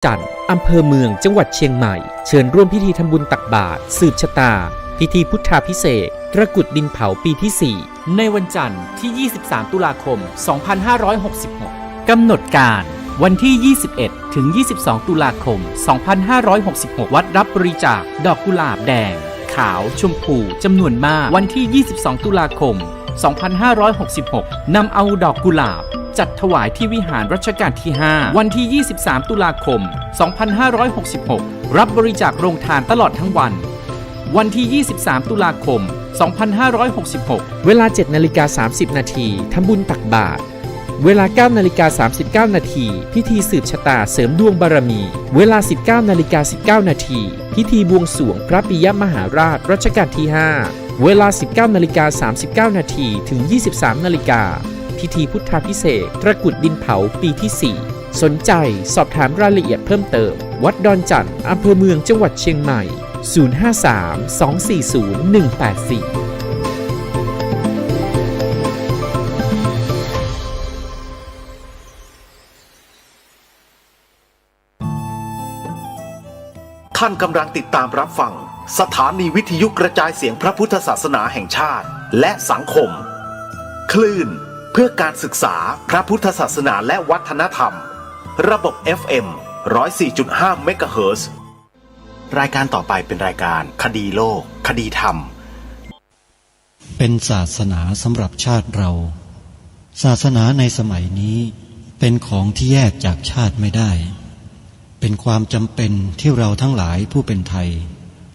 จันทร์อำเภอเมืองจังหวัดเชียงใหม่เชิญร่วมพิธีทำบุญตักบาตรสืบชะตาพิธีพุทธาภิเษกตระกุดดินเผาปีที่ 4ในวันจันทร์ที่ 23 ตุลาคม 2566 กำหนดการวันที่ 21 ถึง 22 ตุลาคม 2566 วัดรับบริจาคดอกกุหลาบแดงขาวชมพูจำนวนมากวันที่ 22 ตุลาคม 2566 นำเอาดอกกุหลาบจัดถวายที่วิหารรัชกาลที่ 5 วันที่ 23 ตุลาคม 2566 รับบริจาคโรงทานตลอดทั้งวันวันที่ 23 ตุลาคม 2566 เวลา 7:30 นาทีทำบุญตักบาตรเวลา 9:39 นาทีพิธีสืบชะตาเสริมดวงบารมีเวลา 19:19 นาทีพิธีบวงสรวงพระปิยมหาราชรัชกาลที่ 5 เวลา 19:39 นาทีถึง 23:00 นพิธีพุทธาภิเษกตระกุดดินเผาปีที่ 4 สนใจสอบถามรายละเอียดเพิ่มเติมวัดดอนจันทร์อำเภอเมืองจังหวัดเชียงใหม่ 053-240-184ท่านกำลังติดตามรับฟังสถานีวิทยุกระจายเสียงพระพุทธศาสนาแห่งชาติและสังคมคลื่นเพื่อการศึกษาพระพุทธศาสนาและวัฒนธรรมระบบ FM 104.5 เมกะเฮิรตซ์รายการต่อไปเป็นรายการคดีโลกคดีธรรมเป็นศาสนาสำหรับชาติเราศาสนาในสมัยนี้เป็นของที่แยกจากชาติไม่ได้เป็นความจำเป็นที่เราทั้งหลายผู้เป็นไทย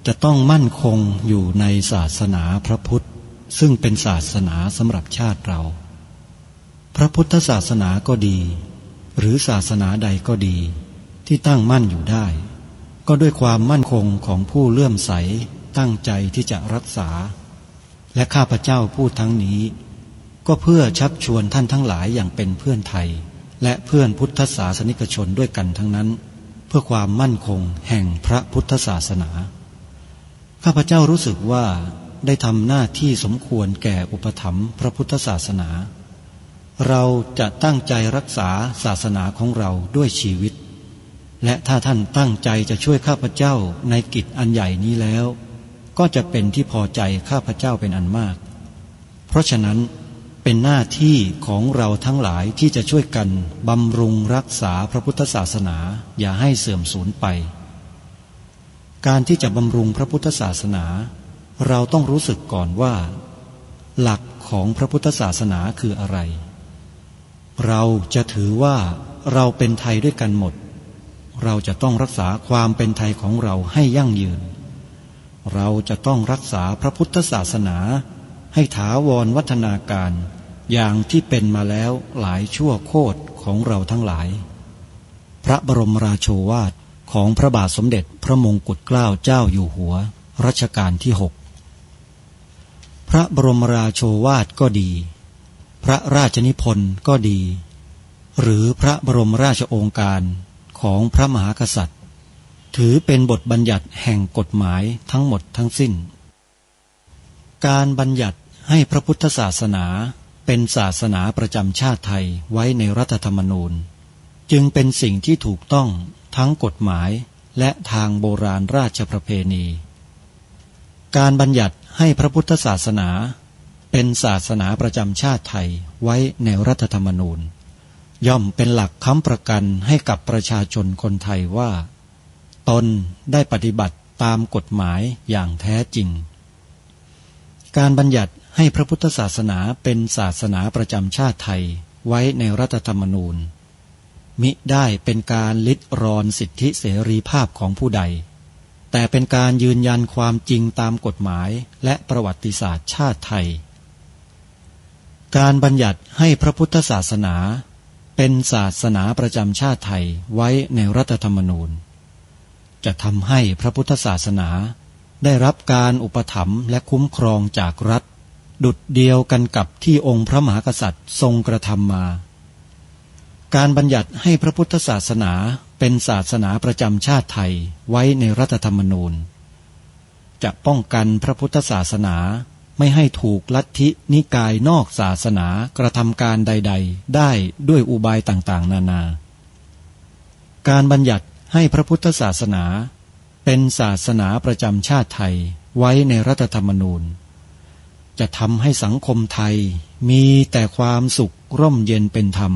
จะต้องมั่นคงอยู่ในศาสนาพระพุทธซึ่งเป็นศาสนาสำหรับชาติเราพระพุทธศาสนาก็ดีหรือศาสนาใดก็ดีที่ตั้งมั่นอยู่ได้ก็ด้วยความมั่นคงของผู้เลื่อมใสตั้งใจที่จะรักษาและข้าพเจ้าพูดทั้งนี้ก็เพื่อชักชวนท่านทั้งหลายอย่างเป็นเพื่อนไทยและเพื่อนพุทธศาสนิกชนด้วยกันทั้งนั้นเพื่อความมั่นคงแห่งพระพุทธศาสนาข้าพเจ้ารู้สึกว่าได้ทำหน้าที่สมควรแก่อุปถัมภ์พระพุทธศาสนาเราจะตั้งใจรักษาศาสนาของเราด้วยชีวิตและถ้าท่านตั้งใจจะช่วยข้าพเจ้าในกิจอันใหญ่นี้แล้วก็จะเป็นที่พอใจข้าพเจ้าเป็นอันมากเพราะฉะนั้นเป็นหน้าที่ของเราทั้งหลายที่จะช่วยกันบำรุงรักษาพระพุทธศาสนาอย่าให้เสื่อมสูญไปการที่จะบำรุงพระพุทธศาสนาเราต้องรู้สึกก่อนว่าหลักของพระพุทธศาสนาคืออะไรเราจะถือว่าเราเป็นไทยด้วยกันหมดเราจะต้องรักษาความเป็นไทยของเราให้ยั่งยืนเราจะต้องรักษาพระพุทธศาสนาให้ถาวรวัฒนาการอย่างที่เป็นมาแล้วหลายชั่วโคตรของเราทั้งหลายพระบรมราโชวาทของพระบาทสมเด็จพระมงกุฎเกล้าเจ้าอยู่หัวรัชกาลที่ 6พระบรมราโชวาทก็ดีพระราชนิพนธ์ก็ดีหรือพระบรมราชโองการของพระมหากษัตริย์ถือเป็นบทบัญญัติแห่งกฎหมายทั้งหมดทั้งสิ้นการบัญญัติให้พระพุทธศาสนาเป็นศาสนาประจำชาติไทยไว้ในรัฐธรรมนูญจึงเป็นสิ่งที่ถูกต้องทั้งกฎหมายและทางโบราณราชประเพณีการบัญญัติให้พระพุทธศาสนาเป็นศาสนาประจำชาติไทยไว้ในรัฐธรรมนูญย่อมเป็นหลักค้ำประกันให้กับประชาชนคนไทยว่าตนได้ปฏิบัติตามกฎหมายอย่างแท้จริงการบัญญัติให้พระพุทธศาสนาเป็นศาสนาประจำชาติไทยไว้ในรัฐธรรมนูญมิได้เป็นการลิดรอนสิทธิเสรีภาพของผู้ใดแต่เป็นการยืนยันความจริงตามกฎหมายและประวัติศาสตร์ชาติไทยการบัญญัติให้พระพุทธศาสนาเป็นศาสนาประจำชาติไทยไว้ในรัฐธรรมนูญจะทำให้พระพุทธศาสนาได้รับการอุปถัมภ์และคุ้มครองจากรัฐดุจเดียวกันกับที่องค์พระมหากษัตริย์ทรงกระทำมาการบัญญัติให้พระพุทธศาสนาเป็นศาสนาประจำชาติไทยไว้ในรัฐธรรมนูญจะป้องกันพระพุทธศาสนาไม่ให้ถูกลัทธินิกายนอกศาสนากระทำการใดๆได้ด้วยอุบายต่างๆนานาการบัญญัติ ให้พระพุทธศาสนาเป็นศาสนาประจำชาติไทยไว้ในรัฐธรรมนูญจะทำให้สังคมไทยมีแต่ความสุขร่มเย็นเป็นธรรม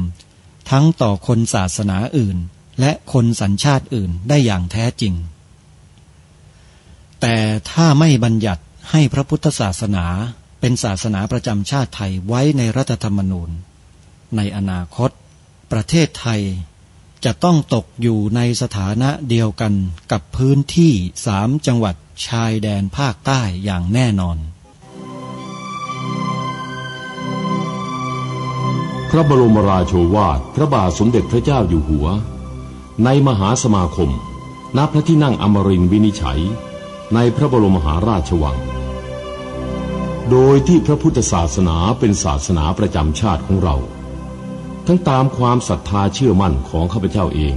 ทั้งต่อคนศาสนาอื่นและคนสัญชาติอื่นได้อย่างแท้จริงแต่ถ้าไม่บัญญัติให้พระพุทธศาสนาเป็นศาสนาประจำชาติไทยไว้ในรัฐธรรมนูญในอนาคตประเทศไทยจะต้องตกอยู่ในสถานะเดียวกันกับพื้นที่3 จังหวัดชายแดนภาคใต้อย่างแน่นอนพระบรมราโชวาทพระบาทสมเด็จพระเจ้าอยู่หัวในมหาสมาคมณพระที่นั่งอมรินทร์วินิจฉัยในพระบรมมหาราชวังโดยที่พระพุทธศาสนาเป็นศาสนาประจำชาติของเราทั้งตามความศรัทธาเชื่อมั่นของข้าพเจ้าเอง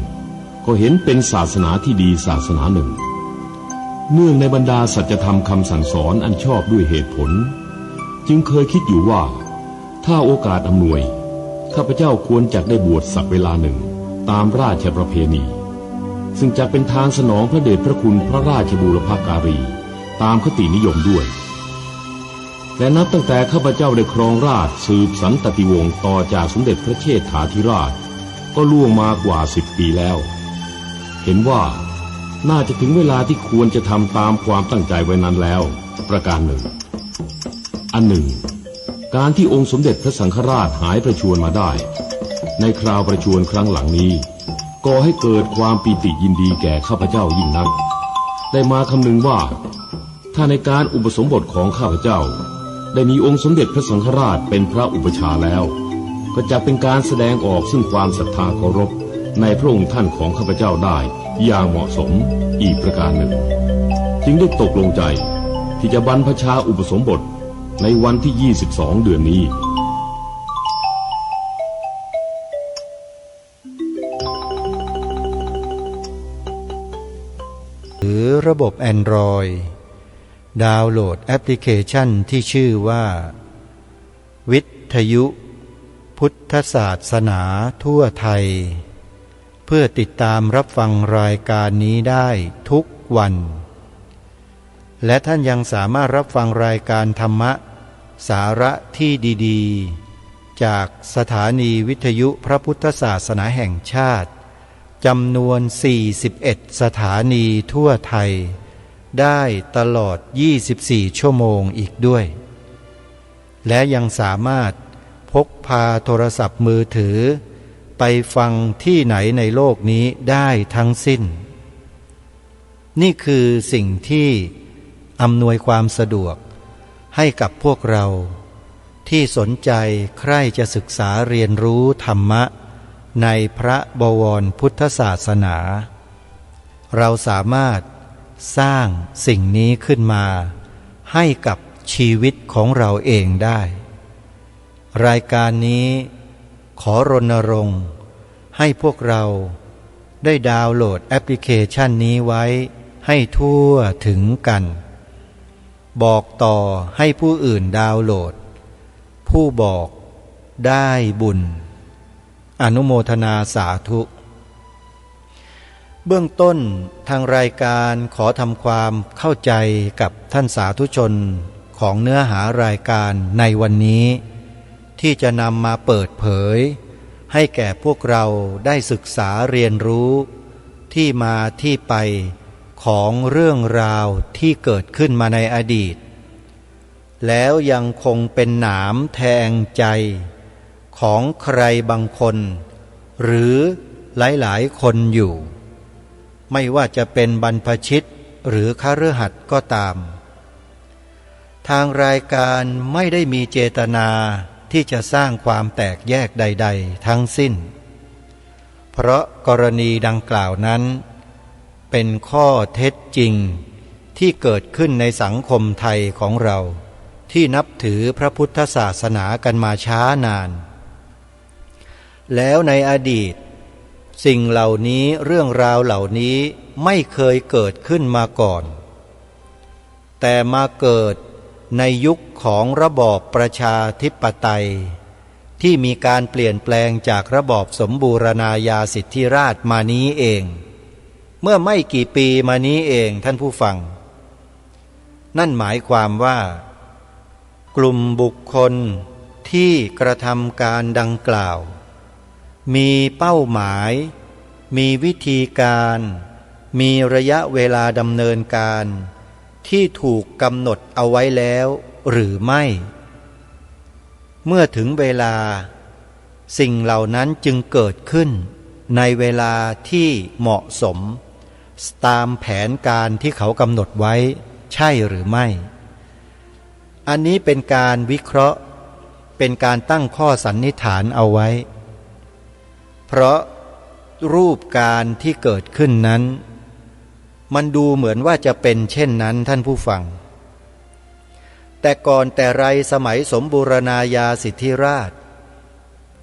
ก็เห็นเป็นศาสนาที่ดีศาสนาหนึ่งเนื่องในบรรดาสัจธรรมคำสั่งสอนอันชอบด้วยเหตุผลจึงเคยคิดอยู่ว่าถ้าโอกาสอำนวยข้าพเจ้าควรจักได้บวชสักเวลาหนึ่งตามราชประเพณีซึ่งจะเป็นทางสนองพระเดชพระคุณพระราชบูรพการีตามคตินิยมด้วยและนับตั้งแต่ข้าพเจ้าได้ครองราชย์สืบสันตติวงศ์ต่อจากสมเด็จพระเชษฐาธิราชก็ล่วงมากว่า10 ปีแล้วเห็นว่าน่าจะถึงเวลาที่ควรจะทำตามความตั้งใจไว้นั้นแล้วประการหนึ่งอันหนึ่งการที่องค์สมเด็จพระสังฆราชหายประชวรมาได้ในคราวประชวรครั้งหลังนี้ก่อให้เกิดความปีติยินดีแก่ข้าพเจ้ายิ่งนักได้มาคำนึงว่าถ้าในการอุปสมบทของข้าพเจ้าได้มีองค์สมเด็จพระสังฆราชเป็นพระอุปชฌาย์แล้วก็จะเป็นการแสดงออกซึ่งความศรัทธาเคารพในพระองค์ท่านของข้าพเจ้าได้อย่างเหมาะสมอีกประการหนึ่งจึงได้ตกลงใจที่จะบรรพชาอุปสมบทในวันที่22 เดือนนี้หรือระบบ Android ดาวน์โหลดแอปพลิเคชันที่ชื่อว่าวิทยุพุทธศาสนาทั่วไทยเพื่อติดตามรับฟังรายการนี้ได้ทุกวันและท่านยังสามารถรับฟังรายการธรรมะสาระที่ดีๆจากสถานีวิทยุพระพุทธศาสนาแห่งชาติจำนวน41 สถานีทั่วไทยได้ตลอด24 ชั่วโมงอีกด้วยและยังสามารถพกพาโทรศัพท์มือถือไปฟังที่ไหนในโลกนี้ได้ทั้งสิ้นนี่คือสิ่งที่อำนวยความสะดวกให้กับพวกเราที่สนใจใคร่จะศึกษาเรียนรู้ธรรมะในพระบวรพุทธศาสนาเราสามารถสร้างสิ่งนี้ขึ้นมาให้กับชีวิตของเราเองได้รายการนี้ขอรณรงค์ให้พวกเราได้ดาวน์โหลดแอปพลิเคชันนี้ไว้ให้ทั่วถึงกันบอกต่อให้ผู้อื่นดาวน์โหลดผู้บอกได้บุญอนุโมทนาสาธุเบื้องต้นทางรายการขอทำความเข้าใจกับท่านสาธุชนของเนื้อหารายการในวันนี้ที่จะนำมาเปิดเผยให้แก่พวกเราได้ศึกษาเรียนรู้ที่มาที่ไปของเรื่องราวที่เกิดขึ้นมาในอดีตแล้วยังคงเป็นหนามแทงใจของใครบางคนหรือหลายๆคนอยู่ไม่ว่าจะเป็นบรรพชิตหรือคฤหัสถ์ก็ตามทางรายการไม่ได้มีเจตนาที่จะสร้างความแตกแยกใดๆทั้งสิ้นเพราะกรณีดังกล่าวนั้นเป็นข้อเท็จจริงที่เกิดขึ้นในสังคมไทยของเราที่นับถือพระพุทธศาสนากันมาช้านานแล้วในอดีตสิ่งเหล่านี้เรื่องราวเหล่านี้ไม่เคยเกิดขึ้นมาก่อนแต่มาเกิดในยุคของระบอบประชาธิปไตยที่มีการเปลี่ยนแปลงจากระบอบสมบูรณาญาสิทธิราชย์มานี้เอง เมื่อไม่กี่ปีมานี้เองท่านผู้ฟังนั่นหมายความว่ากลุ่มบุคคลที่กระทำการดังกล่าวมีเป้าหมายมีวิธีการมีระยะเวลาดำเนินการที่ถูกกำหนดเอาไว้แล้วหรือไม่เมื่อถึงเวลาสิ่งเหล่านั้นจึงเกิดขึ้นในเวลาที่เหมาะสมตามแผนการที่เขากำหนดไว้ใช่หรือไม่อันนี้เป็นการวิเคราะห์เป็นการตั้งข้อสันนิษฐานเอาไว้เพราะรูปการที่เกิดขึ้นนั้นมันดูเหมือนว่าจะเป็นเช่นนั้นท่านผู้ฟังแต่ก่อนแต่ไรสมัยสมบูรณาญาสิทธิราช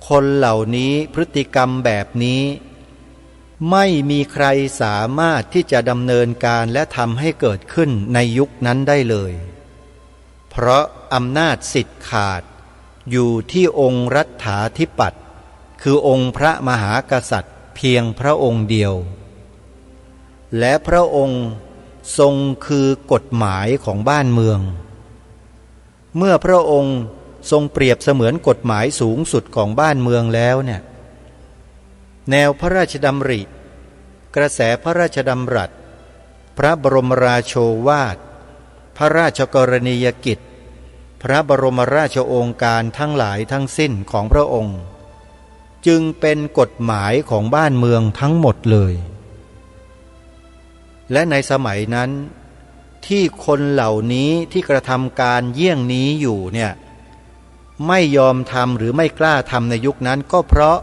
คนเหล่านี้พฤติกรรมแบบนี้ไม่มีใครสามารถที่จะดำเนินการและทำให้เกิดขึ้นในยุคนั้นได้เลยเพราะอำนาจสิทธิ์ขาดอยู่ที่องค์รัฐาธิปัตย์คือองค์พระมหากษัตริย์เพียงพระองค์เดียวและพระองค์ทรงคือกฎหมายของบ้านเมืองเมื่อพระองค์ทรงเปรียบเสมือนกฎหมายสูงสุดของบ้านเมืองแล้วเนี่ยแนวพระราชดำริกระแสพระราชดำรัสพระบรมราโชวาทพระราชกรณียกิจพระบรมราชโองการทั้งหลายทั้งสิ้นของพระองค์จึงเป็นกฎหมายของบ้านเมืองทั้งหมดเลยและในสมัยนั้นที่คนเหล่านี้ที่กระทำการเยี่ยงนี้อยู่เนี่ยไม่ยอมทำหรือไม่กล้าทำในยุคนั้นก็เพราะ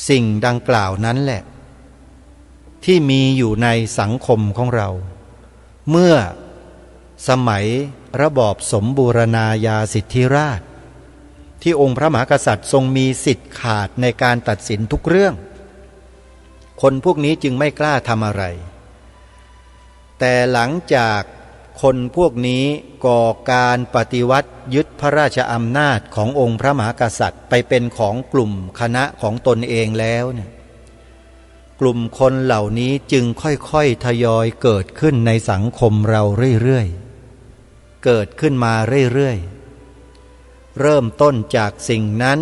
สิ่งดังกล่าวนั้นแหละที่มีอยู่ในสังคมของเราเมื่อสมัยระบอบสมบูรณาญาสิทธิราชที่องค์พระมหากษัตริย์ทรงมีสิทธิ์ขาดในการตัดสินทุกเรื่องคนพวกนี้จึงไม่กล้าทำอะไรแต่หลังจากคนพวกนี้ก่อการปฏิวัติยึดพระราชอำนาจขององค์พระมหากษัตริย์ไปเป็นของกลุ่มคณะของตนเองแล้วเนี่ยกลุ่มคนเหล่านี้จึงค่อยๆทยอยเกิดขึ้นในสังคมเราเรื่อยๆเกิดขึ้นมาเรื่อยๆเริ่มต้นจากสิ่งนั้น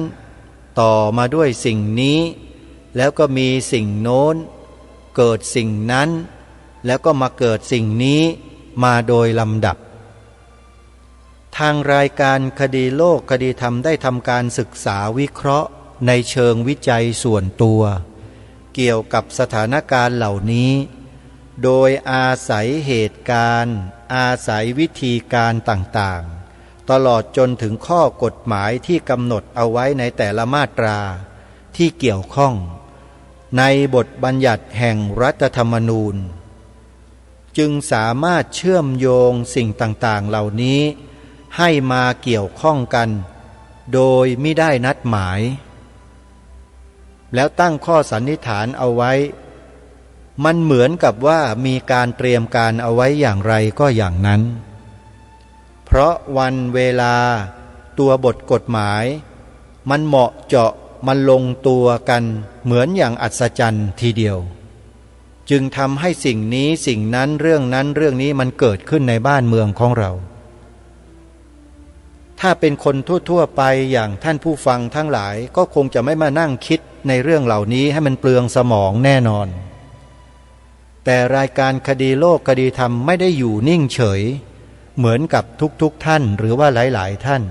ต่อมาด้วยสิ่งนี้แล้วก็มีสิ่งโน้นเกิดสิ่งนั้นแล้วก็มาเกิดสิ่งนี้มาโดยลำดับทางรายการคดีโลกคดีธรรมได้ทำการศึกษาวิเคราะห์ในเชิงวิจัยส่วนตัวเกี่ยวกับสถานการณ์เหล่านี้โดยอาศัยเหตุการณ์อาศัยวิธีการต่างๆตลอดจนถึงข้อกฎหมายที่กำหนดเอาไว้ในแต่ละมาตราที่เกี่ยวข้องในบทบัญญัติแห่งรัฐธรรมนูญจึงสามารถเชื่อมโยงสิ่งต่างๆเหล่านี้ให้มาเกี่ยวข้องกันโดยไม่ได้นัดหมายแล้วตั้งข้อสันนิษฐานเอาไว้มันเหมือนกับว่ามีการเตรียมการเอาไว้อย่างไรก็อย่างนั้นเพราะวันเวลาตัวบทกฎหมายมันเหมาะเจาะมันลงตัวกันเหมือนอย่างอัศจรรย์ทีเดียวจึงทำให้สิ่งนี้สิ่งนั้นเรื่องนั้นเรื่องนี้มันเกิดขึ้นในบ้านเมืองของเราถ้าเป็นคนทั่วๆไปอย่างท่านผู้ฟังทั้งหลายก็คงจะไม่มานั่งคิดในเรื่องเหล่านี้ให้มันเปลืองสมองแน่นอนแต่รายการคดีโลกคดีธรรมไม่ได้อยู่นิ่งเฉยเหมือนกับทุกท่านหรือว่าหลายๆท่าน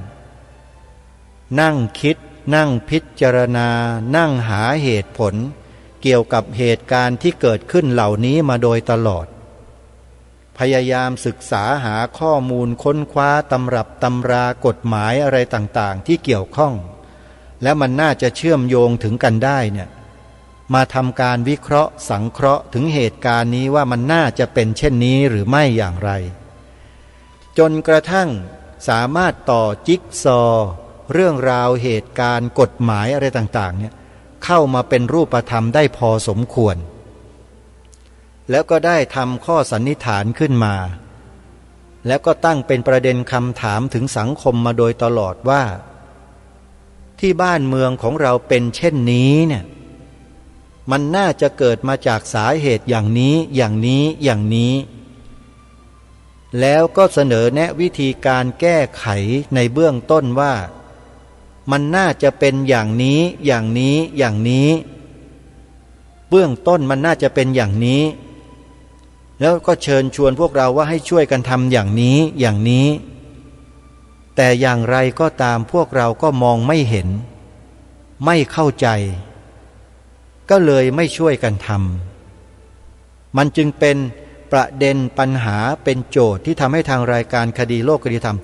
นั่งคิดนั่งพิจารณานั่งหาเหตุผลเกี่ยวกับเหตุการณ์ที่เกิดขึ้นเหล่านี้มาโดยตลอดพยายามศึกษาหาข้อมูลค้นคว้าตำรับตำรากฎหมายอะไรต่างๆที่เกี่ยวข้องและมันน่าจะเชื่อมโยงถึงกันได้เนี่ยมาทำการวิเคราะห์สังเคราะห์ถึงเหตุการณ์นี้ว่ามันน่าจะเป็นเช่นนี้หรือไม่อย่างไรจนกระทั่งสามารถต่อจิ๊กซอว์เรื่องราวเหตุการณ์กฎหมายอะไรต่างๆเนี่ยเข้ามาเป็นรูปธรรมได้พอสมควรแล้วก็ได้ทำข้อสันนิษฐานขึ้นมาแล้วก็ตั้งเป็นประเด็นคำถามถึงสังคมมาโดยตลอดว่าที่บ้านเมืองของเราเป็นเช่นนี้เนี่ย มันน่าจะเกิดมาจากสาเหตุอย่างนี้อย่างนี้อย่างนี้แล้วก็เสนอแนะวิธีการแก้ไขในเบื้องต้นว่ามันน่าจะเป็นอย่างนี้อย่างนี้อย่างนี้เบื้องต้นมันน่าจะเป็นอย่างนี้แล้วก็เชิญชวนพวกเราว่าให้ช่วยกันทำอย่างนี้อย่างนี้แต่อย่างไรก็ตามพวกเราก็มองไม่เห็นไม่เข้าใจก็เลยไม่ช่วยกันทำมันจึงเป็นประเด็นปัญหาเป็นโจทย์ที่ทำให้ทางรายการคดีโลกคดีธรรม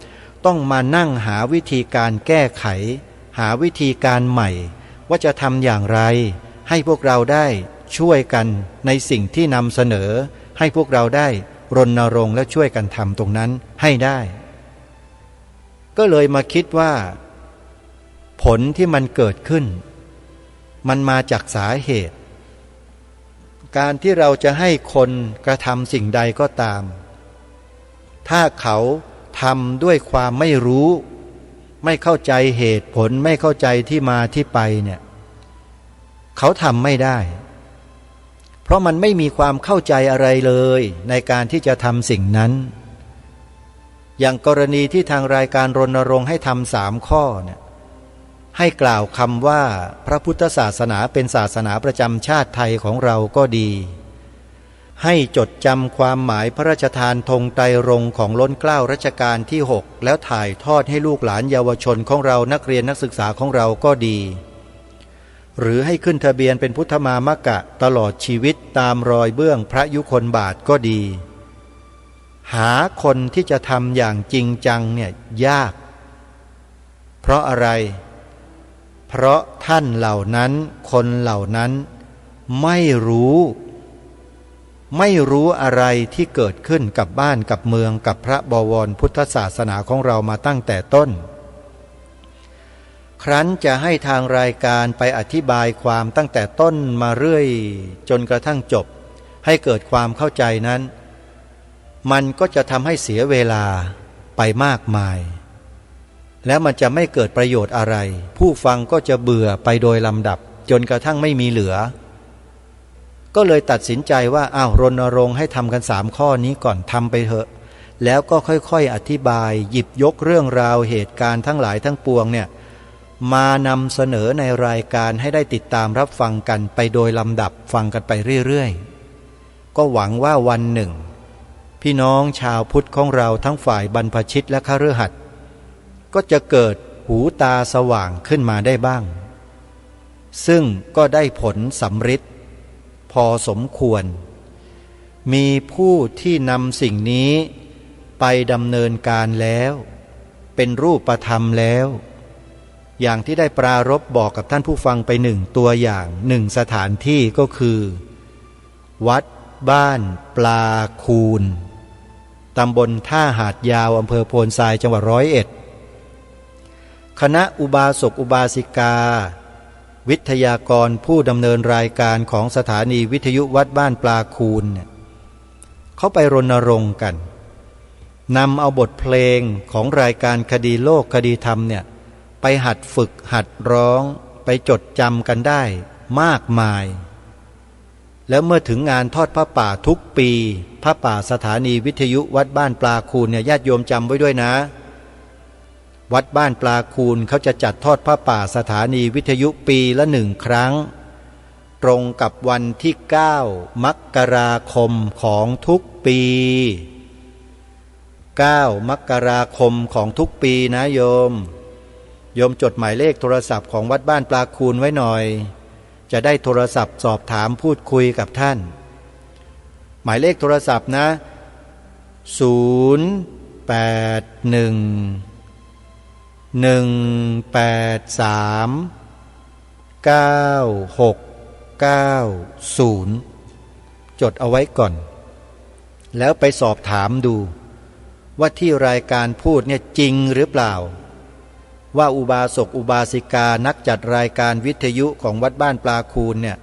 ต้องมานั่งหาวิธีการแก้ไขหาวิธีการใหม่ว่าจะทำอย่างไรให้พวกเราได้ช่วยกันในสิ่งที่นำเสนอให้พวกเราได้รณรงค์และช่วยกันทำตรงนั้นให้ได้ก็เลยมาคิดว่าผลที่มันเกิดขึ้นมันมาจากสาเหตุการที่เราจะให้คนกระทำสิ่งใดก็ตามถ้าเขาทำด้วยความไม่รู้ไม่เข้าใจเหตุผลไม่เข้าใจที่มาที่ไปเนี่ยเขาทำไม่ได้เพราะมันไม่มีความเข้าใจอะไรเลยในการที่จะทำสิ่งนั้นอย่างกรณีที่ทางรายการรณรงค์ให้ทำ3 ข้อเนี่ยให้กล่าวคำว่าพระพุทธศาสนาเป็นศาสนาประจำชาติไทยของเราก็ดีให้จดจำความหมายพระราชทานธงไตรรงค์ของล้นเกล้ารัชกาลที่6แล้วถ่ายทอดให้ลูกหลานเยาวชนของเรานักเรียนนักศึกษาของเราก็ดีหรือให้ขึ้นทะเบียนเป็นพุทธมามกะตลอดชีวิตตามรอยเบื้องพระยุคลบาทก็ดีหาคนที่จะทำอย่างจริงจังเนี่ยยากเพราะอะไรเพราะท่านเหล่านั้นคนเหล่านั้นไม่รู้อะไรที่เกิดขึ้นกับบ้านกับเมืองกับพระบวรพุทธศาสนาของเรามาตั้งแต่ต้นครั้นจะให้ทางรายการไปอธิบายความตั้งแต่ต้นมาเรื่อยจนกระทั่งจบให้เกิดความเข้าใจนั้นมันก็จะทำให้เสียเวลาไปมากมายแล้วมันจะไม่เกิดประโยชน์อะไรผู้ฟังก็จะเบื่อไปโดยลำดับจนกระทั่งไม่มีเหลือก็เลยตัดสินใจว่ารณรงค์ให้ทำกัน3 ข้อนี้ก่อนทำไปเถอะแล้วก็ค่อยๆอธิบายหยิบยกเรื่องราวเหตุการณ์ทั้งหลายทั้งปวงเนี่ยมานำเสนอในรายการให้ได้ติดตามรับฟังกันไปโดยลำดับฟังกันไปเรื่อยๆก็หวังว่าวันหนึ่งพี่น้องชาวพุทธของเราทั้งฝ่ายบรรพชิตและคฤหัสถ์ก็จะเกิดหูตาสว่างขึ้นมาได้บ้างซึ่งก็ได้ผลสำฤทธิ์พอสมควรมีผู้ที่นำสิ่งนี้ไปดำเนินการแล้วเป็นรูปธรรมแล้วอย่างที่ได้ปรารภบอกกับท่านผู้ฟังไป1 ตัวอย่าง1 สถานที่ก็คือวัดบ้านปลาคูนตำบลท่าหาดยาวอำเภอโพนทรายจังหวัด101คณะอุบาสกอุบาสิกาวิทยากรผู้ดำเนินรายการของสถานีวิทยุวัดบ้านปลาคูนเขาไปรณรงค์กันนำเอาบทเพลงของรายการคดีโลกคดีธรรมเนี่ยไปหัดฝึกหัดร้องไปจดจำกันได้มากมายแล้วเมื่อถึงงานทอดผ้าป่าทุกปีผ้าป่าสถานีวิทยุวัดบ้านปลาคูนเนี่ยญาติโยมจำไว้ด้วยนะวัดบ้านปลาคูนเขาจะจัดทอดผ้าป่าสถานีวิทยุปีละ1 ครั้งตรงกับวันที่9 มกราคมของทุกปี9 มกราคมของทุกปีนะโยมจดหมายเลขโทรศัพท์ของวัดบ้านปลาคูนไว้หน่อยจะได้โทรศัพท์สอบถามพูดคุยกับท่านหมายเลขโทรศัพท์นะ081-183-9690จดเอาไว้ก่อนแล้วไปสอบถามดูว่าที่รายการพูดเนี่ยจริงหรือเปล่าว่าอุบาสกอุบาสิกานักจัดรายการวิทยุของวัดบ้านปลาคูนเนี่ย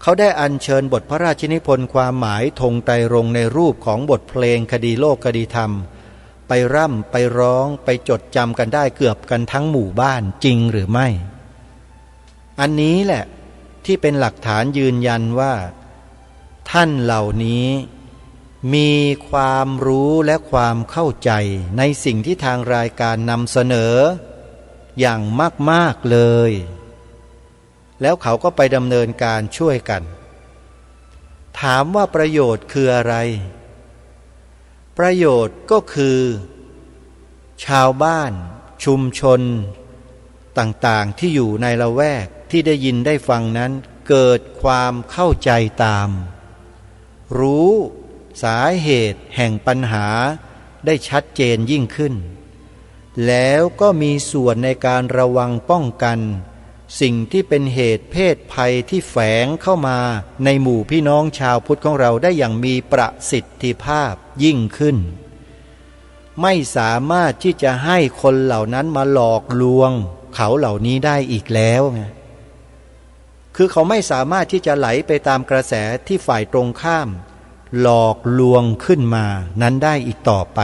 เขาได้อัญเชิญบทพระราชนิพนธ์ความหมายธงไตรรงค์ในรูปของบทเพลงคดีโลกคดีธรรมไปร่ำไปร้องไปจดจำกันได้เกือบกันทั้งหมู่บ้านจริงหรือไม่อันนี้แหละ ที่เป็นหลักฐานยืนยันว่าท่านเหล่านี้มีความรู้และความเข้าใจในสิ่งที่ทางรายการนำเสนออย่างมากๆเลยแล้วเขาก็ไปดำเนินการช่วยกันถามว่าประโยชน์คืออะไรประโยชน์ก็คือชาวบ้านชุมชนต่างๆที่อยู่ในละแวกที่ได้ยินได้ฟังนั้นเกิดความเข้าใจตามรู้สาเหตุแห่งปัญหาได้ชัดเจนยิ่งขึ้นแล้วก็มีส่วนในการระวังป้องกันสิ่งที่เป็นเหตุเพศภัยที่แฝงเข้ามาในหมู่พี่น้องชาวพุทธของเราได้อย่างมีประสิทธิภาพยิ่งขึ้นไม่สามารถที่จะให้คนเหล่านั้นมาหลอกลวงเขาเหล่านี้ได้อีกแล้วไงคือเขาไม่สามารถที่จะไหลไปตามกระแสที่ฝ่ายตรงข้ามหลอกลวงขึ้นมานั้นได้อีกต่อไป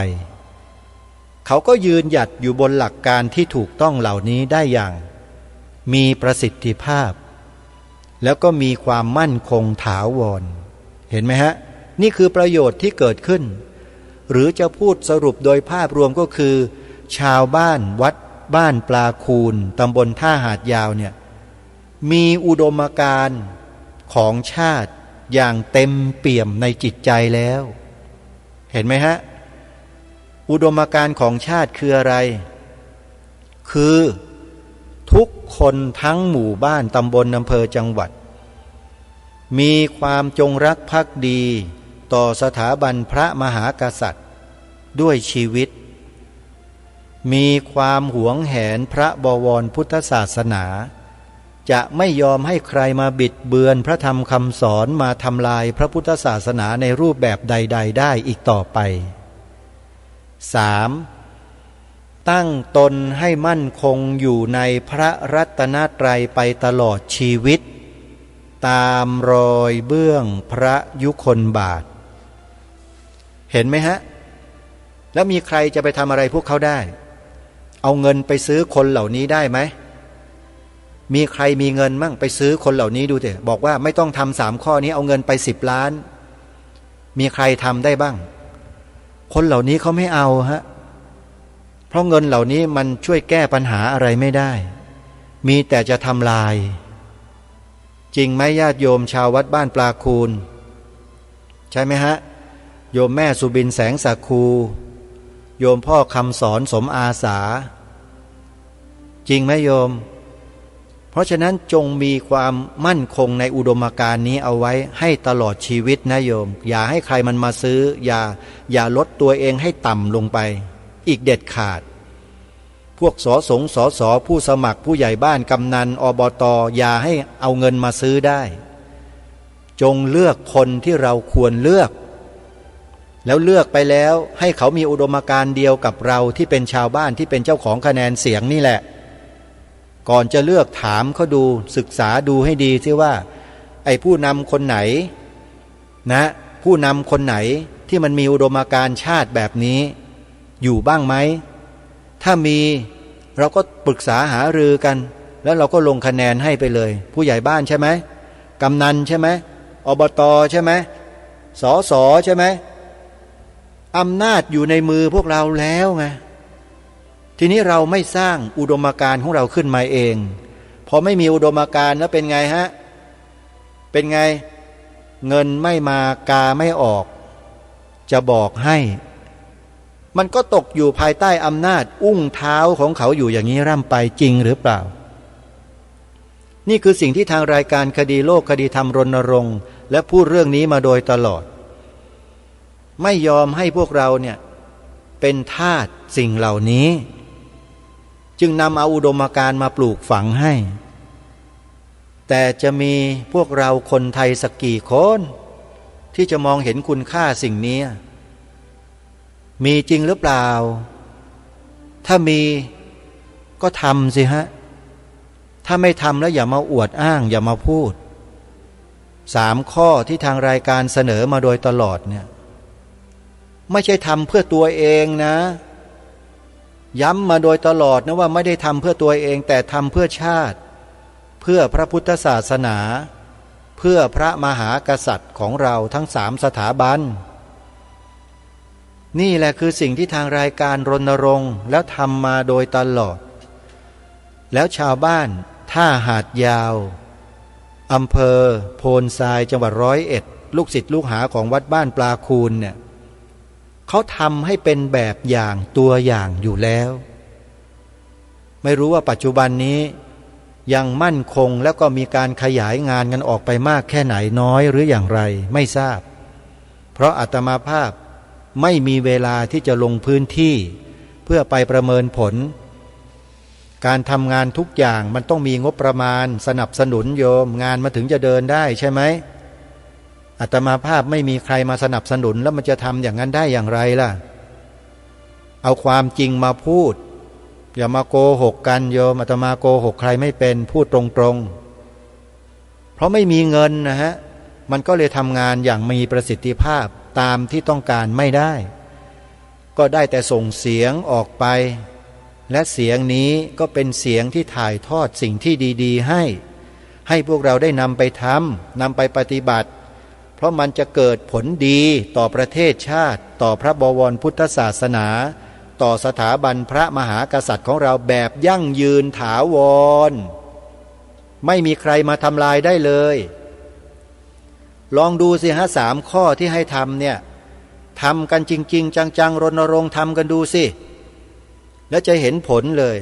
เขาก็ยืนหยัดอยู่บนหลักการที่ถูกต้องเหล่านี้ได้อย่างมีประสิทธิภาพแล้วก็มีความมั่นคงถาวรเห็นไหมฮะนี่คือประโยชน์ที่เกิดขึ้นหรือจะพูดสรุปโดยภาพรวมก็คือชาวบ้านวัดบ้านปลาคูนตำบลท่าหาดยาวเนี่ยมีอุดมการณ์ของชาติอย่างเต็มเปี่ยมในจิตใจแล้วเห็นไหมฮะอุดมการณ์ของชาติคืออะไรคือทุกคนทั้งหมู่บ้านตำบลอำเภอจังหวัดมีความจงรักภักดีต่อสถาบันพระมหากษัตริย์ด้วยชีวิตมีความหวงแหนพระบวรพุทธศาสนาจะไม่ยอมให้ใครมาบิดเบือนพระธรรมคำสอนมาทำลายพระพุทธศาสนาในรูปแบบใดๆได้อีกต่อไป 3. ตั้งตนให้มั่นคงอยู่ในพระรัตนตรัยไปตลอดชีวิตตามรอยเบื้องพระยุคลบาทเห็นไหมฮะแล้วมีใครจะไปทำอะไรพวกเขาได้เอาเงินไปซื้อคนเหล่านี้ได้ไหมมีใครมีเงินมั่งไปซื้อคนเหล่านี้ดูเถอะบอกว่าไม่ต้องทำ3 ข้อนี้เอาเงินไป10 ล้านมีใครทำได้บ้างคนเหล่านี้เขาไม่เอาฮะเพราะเงินเหล่านี้มันช่วยแก้ปัญหาอะไรไม่ได้มีแต่จะทำลายจริงไหมญาติโยมชาววัดบ้านปลาคูนใช่ไหมฮะโยมแม่สุบินแสงสักคูโยมพ่อคำสอนสมอาสาจริงไหมโยมเพราะฉะนั้นจงมีความมั่นคงในอุดมการณ์นี้เอาไว้ให้ตลอดชีวิตนะโยมอย่าให้ใครมันมาซื้ออย่าลดตัวเองให้ต่ำลงไปอีกเด็ดขาดพวกสสผู้สมัครผู้ใหญ่บ้านกำนันอบต.อย่าให้เอาเงินมาซื้อได้จงเลือกคนที่เราควรเลือกแล้วเลือกไปแล้วให้เขามีอุดมการณ์เดียวกับเราที่เป็นชาวบ้านที่เป็นเจ้าของคะแนนเสียงนี่แหละก่อนจะเลือกถามเขาดูศึกษาดูให้ดีซิว่าไอ้ผู้นำคนไหนนะผู้นำคนไหนที่มันมีอุดมการณ์ชาติแบบนี้อยู่บ้างไหมถ้ามีเราก็ปรึกษาหารือกันแล้วเราก็ลงคะแนนให้ไปเลยผู้ใหญ่บ้านใช่ไหมกำนันใช่ไหมอบต.ใช่ไหมสส.ใช่ไหมอำนาจอยู่ในมือพวกเราแล้วไงทีนี้เราไม่สร้างอุดมการณ์ของเราขึ้นมาเองพอไม่มีอุดมการณ์แล้วเป็นไงฮะเป็นไงเงินไม่มากาไม่ออกจะบอกให้มันก็ตกอยู่ภายใต้อำนาจอุ้งเท้าของเขาอยู่อย่างนี้ร่ำไปจริงหรือเปล่านี่คือสิ่งที่ทางรายการคดีโลกคดีธรรมรณรงค์และพูดเรื่องนี้มาโดยตลอดไม่ยอมให้พวกเราเนี่ยเป็นทาสสิ่งเหล่านี้จึงนำเอาอุดมการณ์มาปลูกฝังให้แต่จะมีพวกเราคนไทยสักกี่คนที่จะมองเห็นคุณค่าสิ่งนี้มีจริงหรือเปล่าถ้ามีก็ทำสิฮะถ้าไม่ทำแล้วอย่ามาอวดอ้างอย่ามาพูด3 ข้อที่ทางรายการเสนอมาโดยตลอดเนี่ยไม่ใช่ทำเพื่อตัวเองนะย้ำมาโดยตลอดนะว่าไม่ได้ทำเพื่อตัวเองแต่ทำเพื่อชาติ เพื่อพระพุทธศาสนาเพื่อพระมหากษัตริย์ของเราทั้ง3 สถาบันนี่แหละคือสิ่งที่ทางรายการรณรงค์แล้วทำมาโดยตลอดแล้วชาวบ้านท่าหาดยาวอำเภอโพนทรายจังหวัด101ลูกศิษย์ลูกหาของวัดบ้านปลาคูนเนี่ยเขาทำให้เป็นแบบอย่างตัวอย่างอยู่แล้วไม่รู้ว่าปัจจุบันนี้ยังมั่นคงแล้วก็มีการขยายงานกันออกไปมากแค่ไหนน้อยหรืออย่างไรไม่ทราบเพราะอาตมาภาพไม่มีเวลาที่จะลงพื้นที่เพื่อไปประเมินผลการทำงานทุกอย่างมันต้องมีงบประมาณสนับสนุนโยมงานมาถึงจะเดินได้ใช่ไหมอาตมาภาพไม่มีใครมาสนับสนุนแล้วมันจะทำอย่างนั้นได้อย่างไรล่ะเอาความจริงมาพูดอย่ามาโกหกกันโยมอาตมาโกหกใครไม่เป็นพูดตรงๆเพราะไม่มีเงินนะฮะมันก็เลยทำงานอย่างมีประสิทธิภาพตามที่ต้องการไม่ได้ก็ได้แต่ส่งเสียงออกไปและเสียงนี้ก็เป็นเสียงที่ถ่ายทอดสิ่งที่ดีๆให้พวกเราได้นำไปทำนำไปปฏิบัติเพราะมันจะเกิดผลดีต่อประเทศชาติต่อพระบวรพุทธศาสนาต่อสถาบันพระมหากษัตริย์ของเราแบบยั่งยืนถาวรไม่มีใครมาทำลายได้เลยลองดูสิฮะ3 ข้อที่ให้ทำเนี่ยทำกันจริงๆจังๆรณรงค์ทำกันดูสิแล้วจะเห็นผลเลย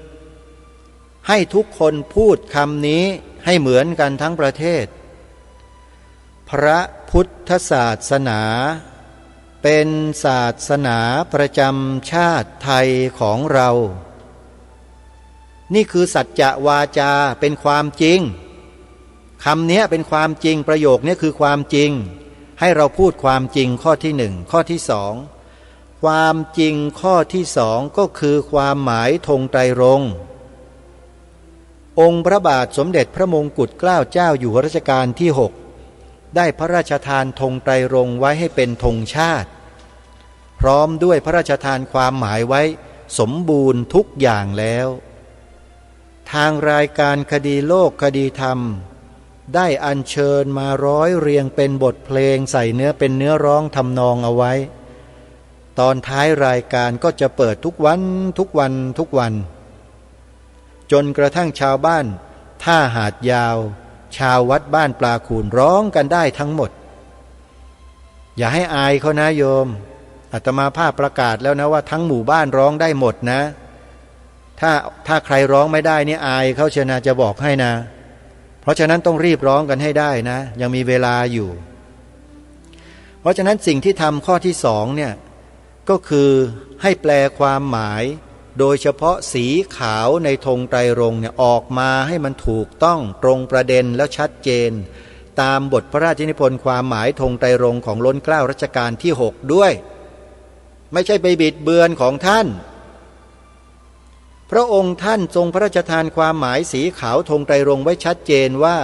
1. ให้ทุกคนพูดคำนี้ให้เหมือนกันทั้งประเทศพระพุทธศาสนาเป็นศาสนาประจำชาติไทยของเรานี่คือสัจจะวาจาเป็นความจริงคำนี้เป็นความจริงประโยคนี้คือความจริงให้เราพูดความจริงข้อที่1ข้อที่2ความจริงข้อที่2ก็คือความหมายธงไตรรงค์องค์พระบาทสมเด็จพระมงกุฎเกล้าเจ้าอยู่หัวรัชกาลที่6ได้พระราชทานธงไตรรงค์ไว้ให้เป็นธงชาติพร้อมด้วยพระราชทานความหมายไว้สมบูรณ์ทุกอย่างแล้วทางรายการคดีโลกคดีธรรมได้อัญเชิญมาร้อยเรียงเป็นบทเพลงใส่เนื้อเป็นเนื้อร้องทำนองเอาไว้ตอนท้ายรายการก็จะเปิดทุกวันจนกระทั่งชาวบ้านท่าหาดยาวชาววัดบ้านปลาคูนร้องกันได้ทั้งหมดอย่าให้อายเขานะโยมอาตมาภาพประกาศแล้วนะว่าทั้งหมู่บ้านร้องได้หมดนะถ้าใครร้องไม่ได้นี่อายเขาเชนะจะบอกให้นะเพราะฉะนั้นต้องรีบร้องกันให้ได้นะยังมีเวลาอยู่เพราะฉะนั้นสิ่งที่ทำข้อที่2เนี่ยก็คือให้แปลความหมายโดยเฉพาะสีขาวในธงไตรรงค์เนี่ยออกมาให้มันถูกต้องตรงประเด็นแล้วชัดเจนตามบทพระราชนิพนธ์ความหมายธงไตรรงค์ของล้นเกล้ารัชกาลที่6ด้วยไม่ใช่ไปบิดเบือนของท่านพระองค์ท่านทรงพระราชทานความหมายสีขาวธงไตรรงค์ไว้ชัดเจนว่า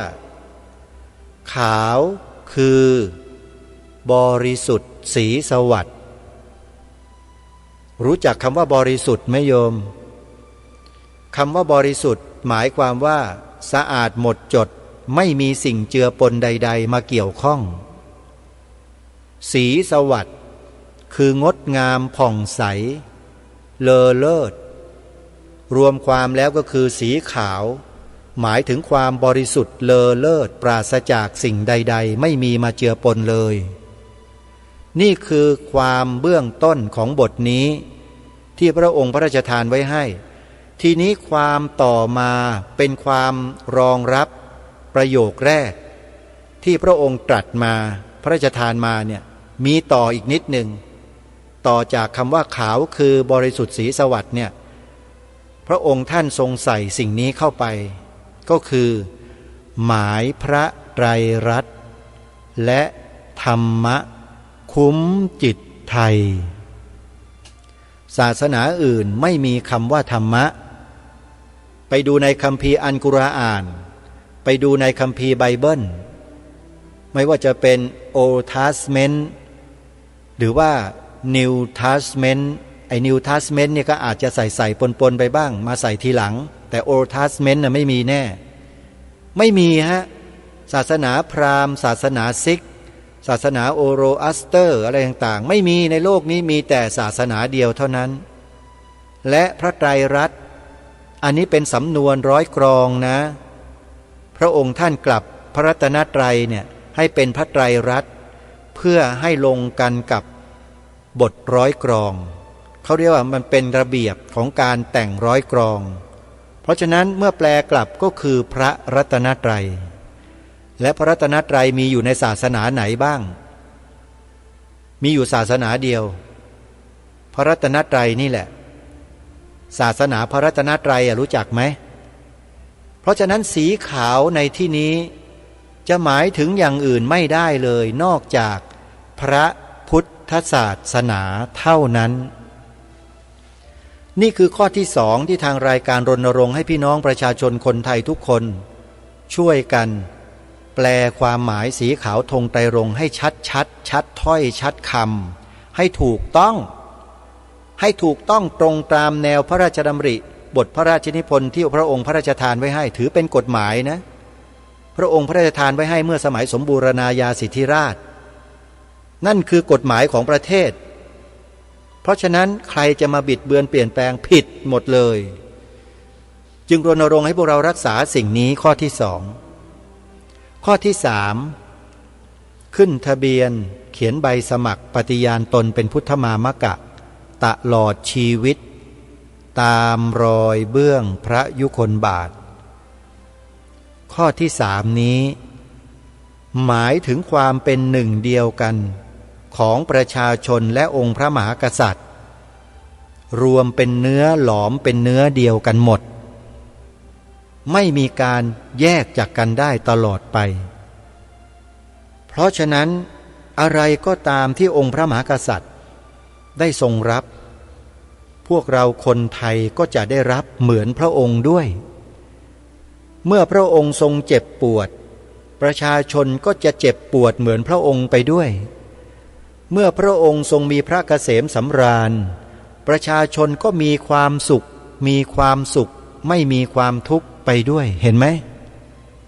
ขาวคือบริสุทธิ์สีสวัสดิ์รู้จักคำว่าบริสุทธิ์ไหมโยมคำว่าบริสุทธิ์หมายความว่าสะอาดหมดจดไม่มีสิ่งเจือปนใดๆมาเกี่ยวข้องสีสวัสดิ์คืองดงามผ่องใสเลอเลิศรวมความแล้วก็คือสีขาวหมายถึงความบริสุทธิ์เลอเลิศปราศจากสิ่งใดๆไม่มีมาเจือปนเลยนี่คือความเบื้องต้นของบทนี้ที่พระองค์พระราชทานไว้ให้ทีนี้ความต่อมาเป็นความรองรับประโยคแรกที่พระองค์ตรัสมาพระราชทานมาเนี่ยมีต่ออีกนิดหนึ่งต่อจากคำว่าขาวคือบริสุทธิ์สีสวัสดิ์เนี่ยพระองค์ท่านทรงใส่สิ่งนี้เข้าไปก็คือหมายพระไตรรัตน์และธรรมะคุ้มจิตไทยศาสนาอื่นไม่มีคำว่าธรรมะไปดูในคัมภีร์อัลกุรอานไปดูในคัมภีร์ไบเบิลไม่ว่าจะเป็น Old Testament หรือว่า New Testament ไอ้ New Testament เนี่ยก็อาจจะใส่ปนไปบ้างมาใส่ทีหลัง แต่ Old Testament ไม่มีแน่ไม่มีฮะศาสนาพราหมณ์ศาสนาซิกศาสนาโอโรอัสเตอร์อะไรต่างๆไม่มีในโลกนี้มีแต่ศาสนาเดียวเท่านั้นและพระไตรรัตน์อันนี้เป็นสำนวนร้อยกรองนะพระองค์ท่านกลับพระรัตนตรัยเนี่ยให้เป็นพระไตรรัตน์เพื่อให้ลงกันกับบทร้อยกรองเขาเรียกว่ามันเป็นระเบียบของการแต่งร้อยกรองเพราะฉะนั้นเมื่อแปลกลับก็คือพระรัตนตรัยและพระรัตนตรัยมีอยู่ในศาสนาไหนบ้างมีอยู่ศาสนาเดียวพระรัตนตรัยนี่แหละศาสนาพระรัตนตรัยรู้จักไหมเพราะฉะนั้นสีขาวในที่นี้จะหมายถึงอย่างอื่นไม่ได้เลยนอกจากพระพุทธศาสนาเท่านั้นนี่คือข้อที่สองที่ทางรายการรณรงค์ให้พี่น้องประชาชนคนไทยทุกคนช่วยกันแปลความหมายสีขาวธงไตรรงค์ให้ชัดถ้อยชัดคำให้ถูกต้องตรงตามแนวพระราชดำริบทพระราชนิพนธ์ที่พระองค์พระราชทานไว้ให้ถือเป็นกฎหมายนะพระองค์พระราชทานไว้ให้เมื่อสมัยสมบูรณาญาสิทธิราชนั่นคือกฎหมายของประเทศเพราะฉะนั้นใครจะมาบิดเบือนเปลี่ยนแปลงผิดหมดเลยจึงรณรงค์ให้พวกเรารักษาสิ่งนี้ข้อที่สองข้อที่สามขึ้นทะเบียนเขียนใบสมัครปฏิญาณตนเป็นพุทธมามกะตลอดชีวิตตามรอยเบื้องพระยุคลบาทข้อที่สามนี้หมายถึงความเป็นหนึ่งเดียวกันของประชาชนและองค์พระมหากษัตริย์รวมเป็นเนื้อหลอมเป็นเนื้อเดียวกันหมดไม่มีการแยกจากกันได้ตลอดไปเพราะฉะนั้นอะไรก็ตามที่องค์พระมหากษัตริย์ได้ทรงรับพวกเราคนไทยก็จะได้รับเหมือนพระองค์ด้วยเมื่อพระองค์ทรงเจ็บปวดประชาชนก็จะเจ็บปวดเหมือนพระองค์ไปด้วยเมื่อพระองค์ทรงมีพระเกษมสำราญประชาชนก็มีความสุขไม่มีความทุกข์ไปด้วยเห็นไหม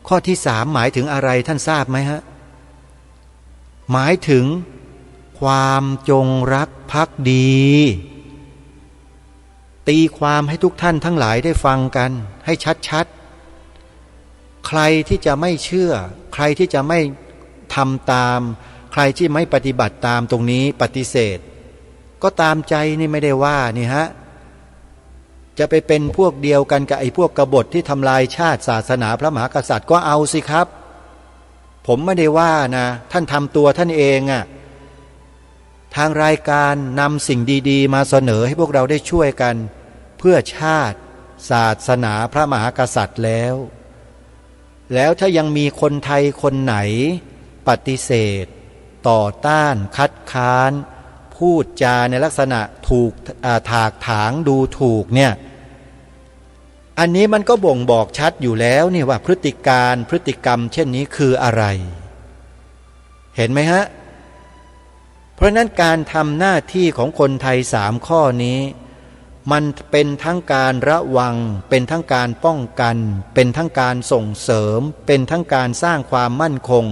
ข้อที่สามหมายถึงอะไรท่านทราบไหมฮะหมายถึงความจงรักภักดีตีความให้ทุกท่านทั้งหลายได้ฟังกันให้ชัดๆใครที่จะไม่เชื่อใครที่จะไม่ทำตามใครที่ไม่ปฏิบัติตามตรงนี้ปฏิเสธก็ตามใจนี่ไม่ได้ว่านี่ฮะจะไปเป็นพวกเดียวกันกับไอ้พวกกบฏที่ทำลายชาติศาสนาพระมหากษัตริย์ก็เอาสิครับผมไม่ได้ว่านะท่านทำตัวท่านเองอะทางรายการนำสิ่งดีๆมาเสนอให้พวกเราได้ช่วยกันเพื่อชาติศาสนาพระมหากษัตริย์แล้วถ้ายังมีคนไทยคนไหนปฏิเสธต่อต้านคัดค้านพูดจาในลักษณะถูกถากถางดูถูกเนี่ยอันนี้มันก็บ่งบอกชัดอยู่แล้วนี่ว่าพฤติกรรมเช่นนี้คืออะไรเห็นไหมฮะเพราะนั้นการทำหน้าที่ของคนไทยสามข้อนี้มันเป็นทั้งการระวังเป็นทั้งการป้องกันเป็นทั้งการส่งเสริมเป็นทั้งการสร้างความมั่นคง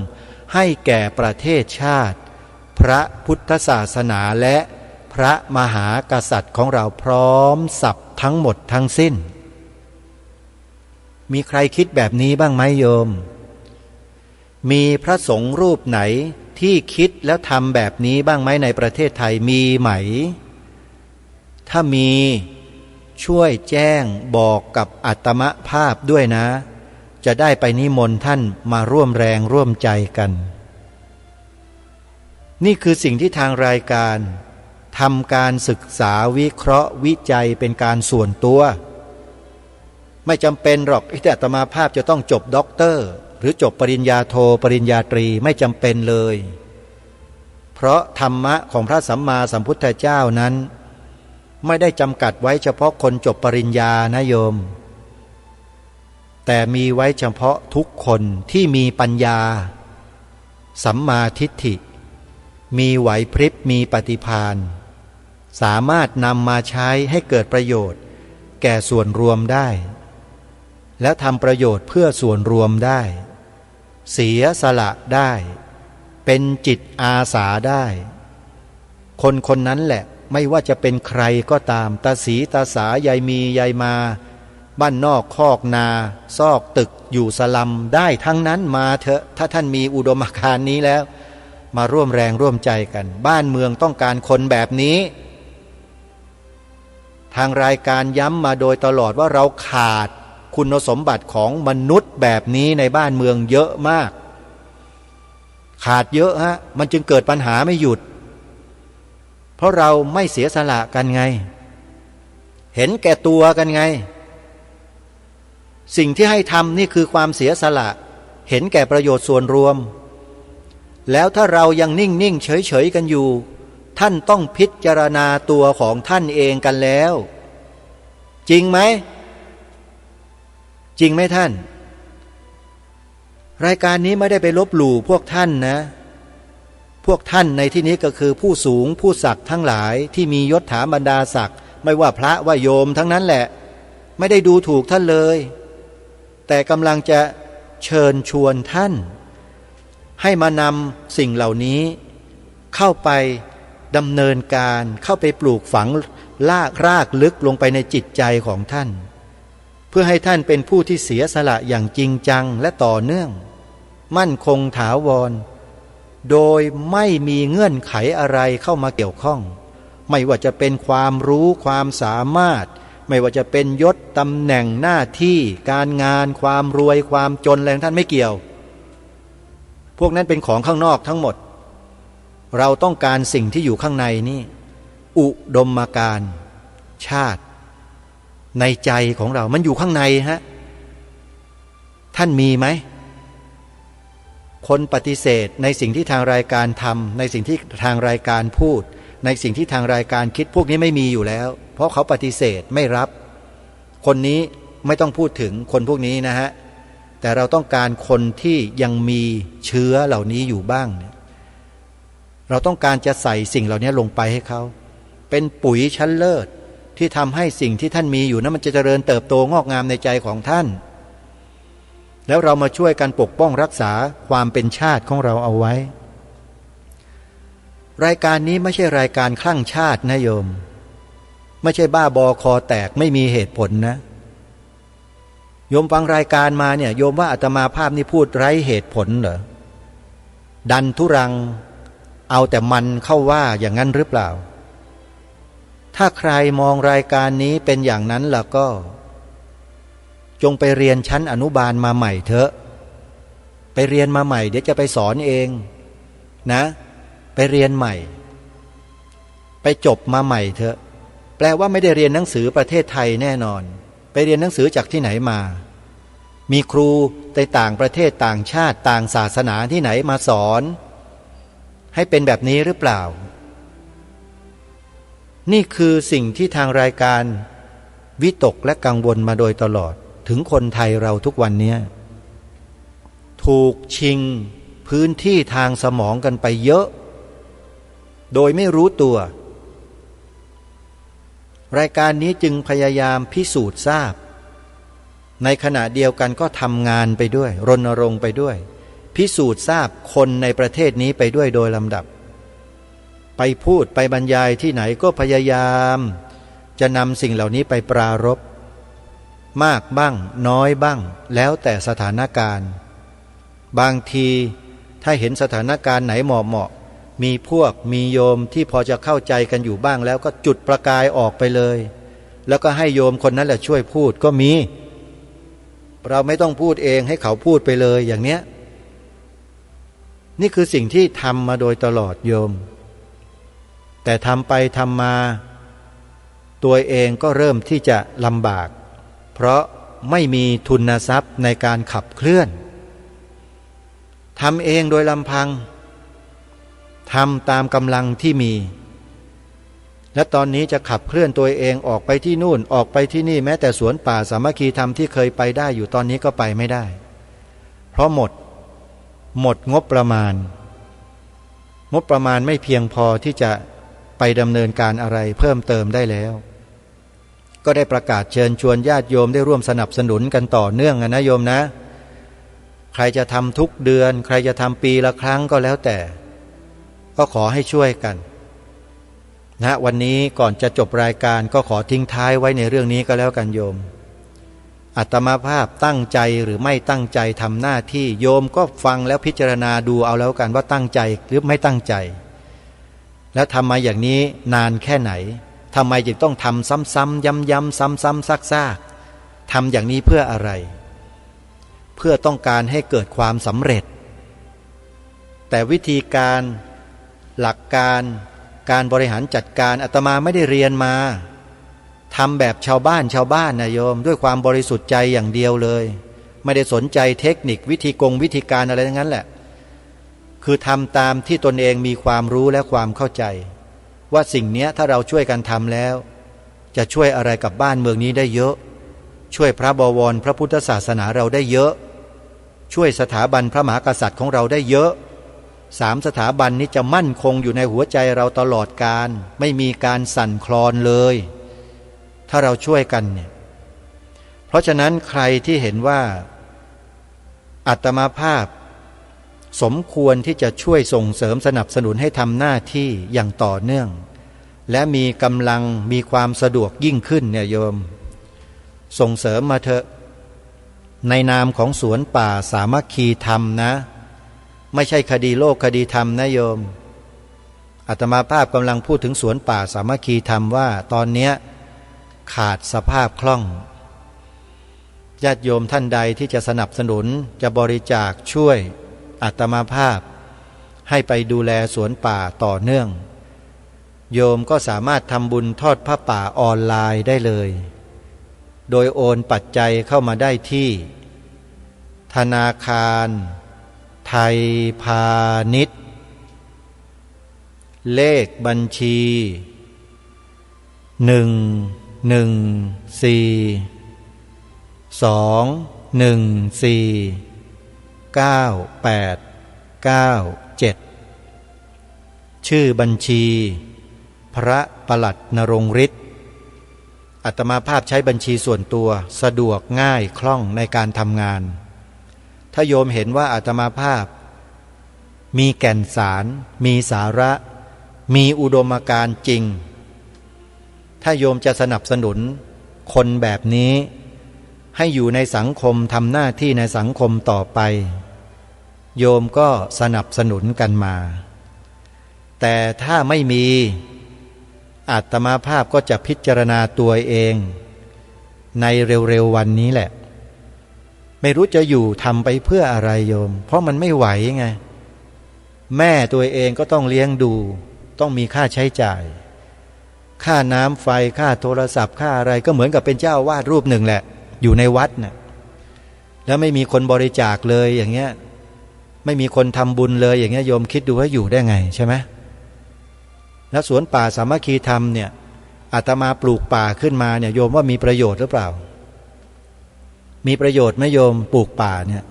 ให้แก่ประเทศชาติพระพุทธศาสนาและพระมหากษัตริย์ของเราพร้อมสับทั้งหมดทั้งสิ้นมีใครคิดแบบนี้บ้างไหมโยมมีพระสงฆ์รูปไหนที่คิดแล้วทำแบบนี้บ้างไหมในประเทศไทยมีไหมถ้ามีช่วยแจ้งบอกกับอาตมภาพด้วยนะจะได้ไปนิมนต์ท่านมาร่วมแรงร่วมใจกันนี่คือสิ่งที่ทางรายการทำการศึกษาวิเคราะห์วิจัยเป็นการส่วนตัวไม่จำเป็นหรอกที่อาตมาภาพจะต้องจบด็อกเตอร์หรือจบปริญญาโทปริญญาตรีไม่จำเป็นเลยเพราะธรรมะของพระสัมมาสัมพุทธเจ้านั้นไม่ได้จำกัดไว้เฉพาะคนจบปริญญานะโยมแต่มีไว้เฉพาะทุกคนที่มีปัญญาสัมมาทิฏฐิมีไหวพริบมีปฏิภาณสามารถนำมาใช้ให้เกิดประโยชน์แก่ส่วนรวมได้ แล้วทำประโยชน์เพื่อส่วนรวมได้เสียสละได้เป็นจิตอาสาได้คนคนนั้นแหละไม่ว่าจะเป็นใครก็ตามตาสีตาสายายมียายมาบ้านนอกคอกนาซอกตึกอยู่สลัมได้ทั้งนั้นมาเถอะถ้าท่านมีอุดมการณ์นี้แล้วมาร่วมแรงร่วมใจกันบ้านเมืองต้องการคนแบบนี้ทางรายการย้ำมาโดยตลอดว่าเราขาดคุณสมบัติของมนุษย์แบบนี้ในบ้านเมืองเยอะมากขาดเยอะฮะมันจึงเกิดปัญหาไม่หยุดเพราะเราไม่เสียสละกันไงเห็นแก่ตัวกันไงสิ่งที่ให้ทำนี่คือความเสียสละเห็นแก่ประโยชน์ส่วนรวมแล้วถ้าเรายังนิ่งๆเฉยๆกันอยู่ท่านต้องพิจารณาตัวของท่านเองกันแล้วจริงไหมจริงไหมท่านรายการนี้ไม่ได้ไปลบหลู่พวกท่านนะพวกท่านในที่นี้ก็คือผู้สูงผู้ศักดิ์ทั้งหลายที่มียศถาบรรดาศักดิ์ไม่ว่าพระว่าโยมทั้งนั้นแหละไม่ได้ดูถูกท่านเลยแต่กำลังจะเชิญชวนท่านให้มานำสิ่งเหล่านี้เข้าไปดำเนินการเข้าไปปลูกฝังรากลึกลงไปในจิตใจของท่านเพื่อให้ท่านเป็นผู้ที่เสียสละอย่างจริงจังและต่อเนื่องมั่นคงถาวรโดยไม่มีเงื่อนไขอะไรเข้ามาเกี่ยวข้องไม่ว่าจะเป็นความรู้ความสามารถไม่ว่าจะเป็นยศตำแหน่งหน้าที่การงานความรวยความจนอะไรท่านไม่เกี่ยวพวกนั้นเป็นของข้างนอกทั้งหมดเราต้องการสิ่งที่อยู่ข้างในนี่อุดมการณ์ชาติในใจของเรามันอยู่ข้างในฮะท่านมีไหมคนปฏิเสธในสิ่งที่ทางรายการทำในสิ่งที่ทางรายการพูดในสิ่งที่ทางรายการคิดพวกนี้ไม่มีอยู่แล้วเพราะเขาปฏิเสธไม่รับคนนี้ไม่ต้องพูดถึงคนพวกนี้นะฮะแต่เราต้องการคนที่ยังมีเชื้อเหล่านี้อยู่บ้างเราต้องการจะใส่สิ่งเหล่านี้ลงไปให้เขาเป็นปุ๋ยชั้นเลิศที่ทำให้สิ่งที่ท่านมีอยู่นั้นมันจะเจริญเติบโตงอกงามในใจของท่านแล้วเรามาช่วยกันปกป้องรักษาความเป็นชาติของเราเอาไว้รายการนี้ไม่ใช่รายการคลั่งชาตินะโยมไม่ใช่บ้าบอคอแตกไม่มีเหตุผลนะโยมฟังรายการมาเนี่ยโยมว่าอาตมาภาพนี่พูดไร้เหตุผลเหรอดันทุรังเอาแต่มันเข้าว่าอย่างนั้นหรือเปล่าถ้าใครมองรายการนี้เป็นอย่างนั้นล่ะก็จงไปเรียนชั้นอนุบาลมาใหม่เถอะไปเรียนมาใหม่เดี๋ยวจะไปสอนเองนะไปเรียนใหม่ไปจบมาใหม่เถอะแปลว่าไม่ได้เรียนหนังสือประเทศไทยแน่นอนไปเรียนหนังสือจากที่ไหนมามีครูในต่างประเทศต่างชาติต่างศาสนาที่ไหนมาสอนให้เป็นแบบนี้หรือเปล่านี่คือสิ่งที่ทางรายการวิตกและกังวลมาโดยตลอดถึงคนไทยเราทุกวันนี้ถูกชิงพื้นที่ทางสมองกันไปเยอะโดยไม่รู้ตัวรายการนี้จึงพยายามพิสูจน์ทราบในขณะเดียวกันก็ทำงานไปด้วยรณรงค์ไปด้วยพิสูจน์ทราบคนในประเทศนี้ไปด้วยโดยลำดับไปพูดไปบรรยายที่ไหนก็พยายามจะนำสิ่งเหล่านี้ไปปรารภมากบ้างน้อยบ้างแล้วแต่สถานการณ์บางทีถ้าเห็นสถานการณ์ไหนเหมาะมีพวกมีโยมที่พอจะเข้าใจกันอยู่บ้างแล้วก็จุดประกายออกไปเลยแล้วก็ให้โยมคนนั้นแหละช่วยพูดก็มีเราไม่ต้องพูดเองให้เขาพูดไปเลยอย่างเนี้ยนี่คือสิ่งที่ทำมาโดยตลอดโยมแต่ทำไปทำมาตัวเองก็เริ่มที่จะลำบากเพราะไม่มีทุนทรัพย์ในการขับเคลื่อนทำเองโดยลำพังทำตามกำลังที่มีและตอนนี้จะขับเคลื่อนตัวเองออกไปที่นู่นออกไปที่นี่แม้แต่สวนป่าสามัคคีธรรมที่เคยไปได้อยู่ตอนนี้ก็ไปไม่ได้เพราะหมดงบประมาณไม่เพียงพอที่จะไปดำเนินการอะไรเพิ่มเติมได้แล้ว ก็ได้ประกาศเชิญชวนญาติโยมได้ร่วมสนับสนุนกันต่อเนื่องนะโยมนะใครจะทำทุกเดือนใครจะทำปีละครั้งก็แล้วแต่ก็ขอให้ช่วยกันนะวันนี้ก่อนจะจบรายการก็ขอทิ้งท้ายไว้ในเรื่องนี้ก็แล้วกันโยมอาตมาภาพตั้งใจหรือไม่ตั้งใจทำหน้าที่โยมก็ฟังแล้วพิจารณาดูเอาแล้วกันว่าตั้งใจหรือไม่ตั้งใจแล้วทำมาอย่างนี้นานแค่ไหนทำไมจึงต้องทำซ้ำๆย้ำๆซ้ำๆซากๆทำอย่างนี้เพื่ออะไรเพื่อต้องการให้เกิดความสำเร็จแต่วิธีการหลักการการบริหารจัดการอาตมาไม่ได้เรียนมาทำแบบชาวบ้านนะโยมด้วยความบริสุทธิ์ใจอย่างเดียวเลยไม่ได้สนใจเทคนิควิธีการอะไรทั้งนั้นแหละคือทำตามที่ตนเองมีความรู้และความเข้าใจว่าสิ่งนี้ถ้าเราช่วยกันทำแล้วจะช่วยอะไรกับบ้านเมืองนี้ได้เยอะช่วยพระบวรพระพุทธศาสนาเราได้เยอะช่วยสถาบันพระมหากษัตริย์ของเราได้เยอะ3 สถาบันนี้จะมั่นคงอยู่ในหัวใจเราตลอดกาลไม่มีการสั่นคลอนเลยถ้าเราช่วยกันเนี่ยเพราะฉะนั้นใครที่เห็นว่าอาตมาภาพสมควรที่จะช่วยส่งเสริมสนับสนุนให้ทำหน้าที่อย่างต่อเนื่องและมีกำลังมีความสะดวกยิ่งขึ้นเนี่ยโยมส่งเสริมมาเถอะในนามของสวนป่าสามัคคีธรรมนะไม่ใช่คดีโลกคดีธรรมนะโยมอาตมาภาพกำลังพูดถึงสวนป่าสามัคคีธรรมว่าตอนนี้ขาดสภาพคล่องญาติโยมท่านใดที่จะสนับสนุนจะบริจาคช่วยอาตมาภาพให้ไปดูแลสวนป่าต่อเนื่องโยมก็สามารถทำบุญทอดผ้าป่าออนไลน์ได้เลยโดยโอนปัจจัยเข้ามาได้ที่ธนาคารไทยพาณิชย์เลขบัญชี11492149897ชื่อบัญชีพระปลัดนรงฤทธิ์อาตมาภาพใช้บัญชีส่วนตัวสะดวกง่ายคล่องในการทำงานถ้าโยมเห็นว่าอาตมาภาพมีแก่นสารมีสาระมีอุดมการณ์จริงถ้าโยมจะสนับสนุนคนแบบนี้ให้อยู่ในสังคมทำหน้าที่ในสังคมต่อไปโยมก็สนับสนุนกันมาแต่ถ้าไม่มีอาตมาภาพก็จะพิจารณาตัวเองในเร็วๆวันนี้แหละไม่รู้จะอยู่ทำไปเพื่ออะไรโยมเพราะมันไม่ไหวไงแม่ตัวเองก็ต้องเลี้ยงดูต้องมีค่าใช้จ่ายค่าน้ำไฟค่าโทรศัพท์ค่าอะไรก็เหมือนกับเป็นเจ้าอาวาสรูปหนึ่งแหละอยู่ในวัดน่ะแล้วไม่มีคนบริจาคเลยอย่างเงี้ยไม่มีคนทำบุญเลยอย่างเงี้ยโยมคิดดูว่าอยู่ได้ไงใช่ไหมแล้วสวนป่าสามัคคีธรรมเนี่ยอาตมาปลูกป่าขึ้นมาเนี่ยโยมว่ามีประโยชน์หรือเปล่ามีประโยชน์ไหมโยมปลูกป่าเนี่ย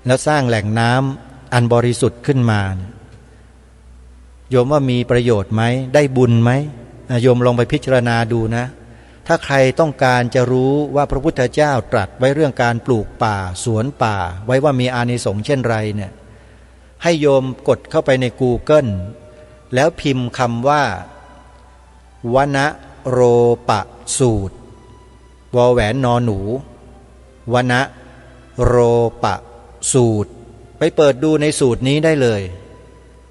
แล้วสร้างแหล่งน้ำอันบริสุทธิ์ขึ้นมาโยมว่ามีประโยชน์ไหมได้บุญไหมโยมลองไปพิจารณาดูนะถ้าใครต้องการจะรู้ว่าพระพุทธเจ้าตรัสไว้เรื่องการปลูกป่าสวนป่าไว้ว่ามีอานิสงส์เช่นไรเนี่ยให้โยมกดเข้าไปใน Google แล้วพิมพ์คำว่าวณโรปสูตรวแหวนนอหนูวณโรปสูตรไปเปิดดูในสูตรนี้ได้เลย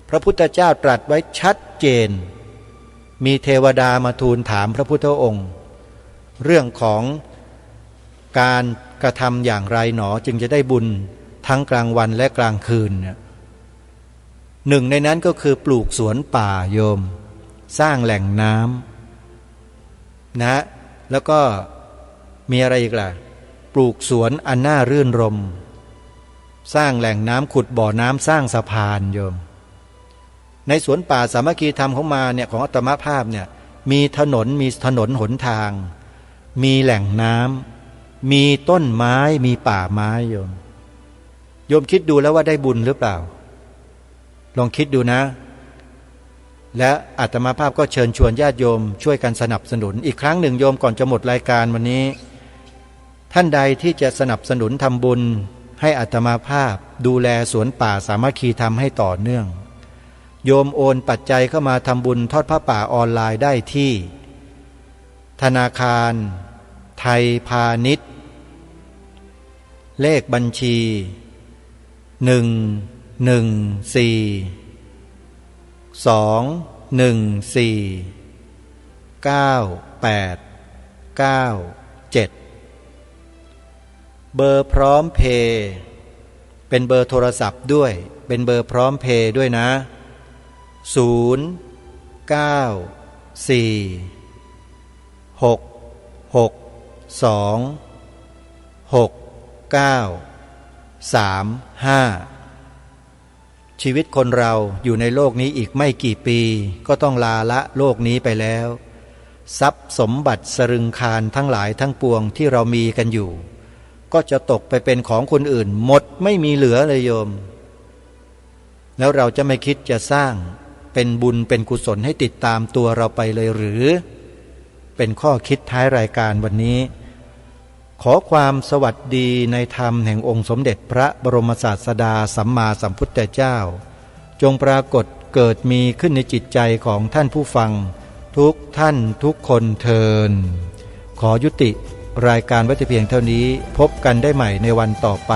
พระพุทธเจ้าตรัสไว้ชัดเจนมีเทวดามาทูลถามพระพุทธองค์เรื่องของการกระทำอย่างไรหนอจึงจะได้บุญทั้งกลางวันและกลางคืนเนี่ยหนึ่งในนั้นก็คือปลูกสวนป่าโยมสร้างแหล่งน้ำนะแล้วก็มีอะไรอีกล่ะปลูกสวนอันน่ารื่นรมสร้างแหล่งน้ำขุดบ่อน้ำสร้างสะพานโยมในสวนป่าสามัคคีธรรมของมาเนี่ยของอาตมาภาพเนี่ยมีถนนหนทางมีแหล่งน้ำมีต้นไม้มีป่าไม้โยมคิดดูแล้วว่าได้บุญหรือเปล่าลองคิดดูนะ และอาตมาภาพก็เชิญชวนญาติโยมช่วยกันสนับสนุนอีกครั้งหนึ่งโยมก่อนจะหมดรายการวันนี้ท่านใดที่จะสนับสนุนทำบุญให้อาตมาภาพดูแลสวนป่าสามัคคีธรรมให้ต่อเนื่องโยมโอนปัจจัยเข้ามาทำบุญทอดผ้าป่าออนไลน์ได้ที่ธนาคารไทยพาณิชย์เลขบัญชี11421498897เบอร์พร้อมเพย์เป็นเบอร์โทรศัพท์ด้วยเป็นเบอร์พร้อมเพย์ด้วยนะ094-662-6935ชีวิตคนเราอยู่ในโลกนี้อีกไม่กี่ปีก็ต้องลาละโลกนี้ไปแล้วทรัพย์สมบัติสรึงคารทั้งหลายทั้งปวงที่เรามีกันอยู่ก็จะตกไปเป็นของคนอื่นหมดไม่มีเหลือเลยโยมแล้วเราจะไม่คิดจะสร้างเป็นบุญเป็นกุศลให้ติดตามตัวเราไปเลยหรือเป็นข้อคิดท้ายรายการวันนี้ขอความสวัสดีในธรรมแห่งองค์สมเด็จพระบรมศาสดาสัมมาสัมพุทธเจ้าจงปรากฏเกิดมีขึ้นในจิตใจของท่านผู้ฟังทุกท่านทุกคนเทินขอยุติรายการไว้แต่เพียงเท่านี้พบกันได้ใหม่ในวันต่อไป